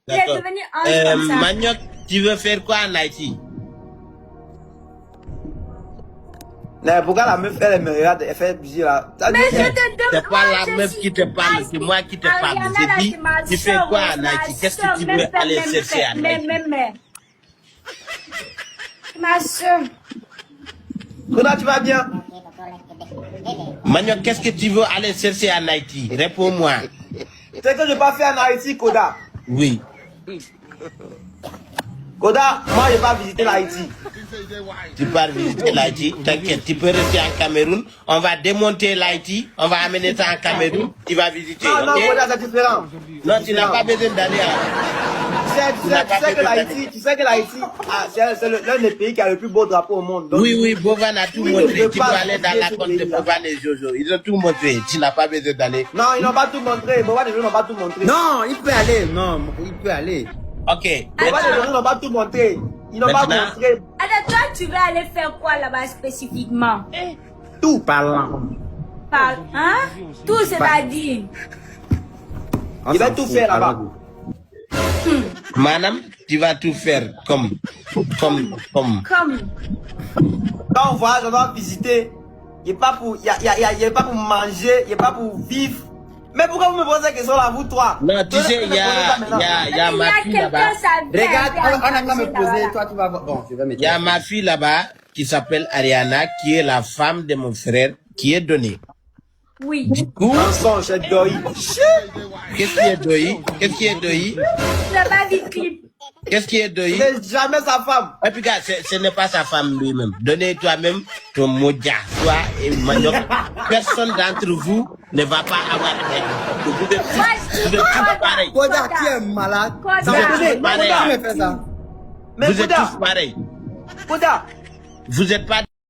Il est devenu ange comme ça. Manioc, tu veux faire quoi en Haïti? Mais pourquoi la meuf, elle me regarde, elle fait bizarre là. Mais je te demande. C'est pas la meuf qui te parle, c'est moi qui te parle. J'ai dit, tu fais quoi en Haïti? Qu'est-ce que tu veux aller chercher en Haïti? Ma soeur. Koda, tu vas bien? Manioc, qu'est-ce que tu veux aller chercher en Haïti? Réponds-moi. C'est que je pas fait en Haïti, Koda. Oui. Koda, moi je pas visiter l'Haïti. Tu pars visiter l'Haïti, t'inquiète, tu peux rester en Cameroun. On va démonter l'Haïti, on va amener ça en Cameroun, tu vas visiter. Non, non, Ok? Koda, c'est différent. Non, tu n'as pas besoin d'aller à... Tu sais que l'Haïti, c'est l'un des pays qui a le plus beau drapeau au monde. Donc, Oui, Bovan a tout Oui, montré. je Tu peux parle aller dans la de ce compte de pays-là. Bovan et Jojo. Ils ont tout montré. Tu n'as pas besoin d'aller. non, ils n'ont pas tout montré. Boba des gens n'ont pas tout montré. Non, il peut aller. Non, il peut aller. Ok. Boba des gens n'ont pas tout montré. Ils n'ont pas Maintenant. montré Alors toi, tu veux aller faire quoi là-bas spécifiquement? tout. Parlant. Hein? Tout, c'est-à-dire. On Il va s'en tout fout, faire là-bas. parlant. Madame, tu vas tout faire comme. Comme. Quand on voyage, on va visiter. Il n'est pas pour, il y a pas pour manger, il n'est pas pour vivre. Mais pourquoi vous me posez cette question là, vous trois? Non, tu sais, il y a ma fille là-bas. Regarde, on a qu'à me poser. Toi, tu vas voir. Bon, je vais mettre. Il y a ma fille là-bas qui s'appelle Ariana, qui est la femme de mon frère, qui est donnée. Oui. Du coup, Mensonge, c'est Doi. qu'est-ce qui est Doi? Qu'est-ce qui est Doi? Tu n'as pas vu le clip. Qu'est-ce qui est Doi? C'est jamais sa femme. Et puis, gars, ce n'est pas sa femme lui-même. Donnez toi-même ton moja, toi et Manioc. Personne d'entre vous ne va pas avoir un. Vous êtes tous pareils. Koda, tu es malade. Koda. Ça va donner. Pareil. Pourquoi tu me fais ça? Mais Vous êtes Koda, tous pareils. Koda, Vous n'êtes pas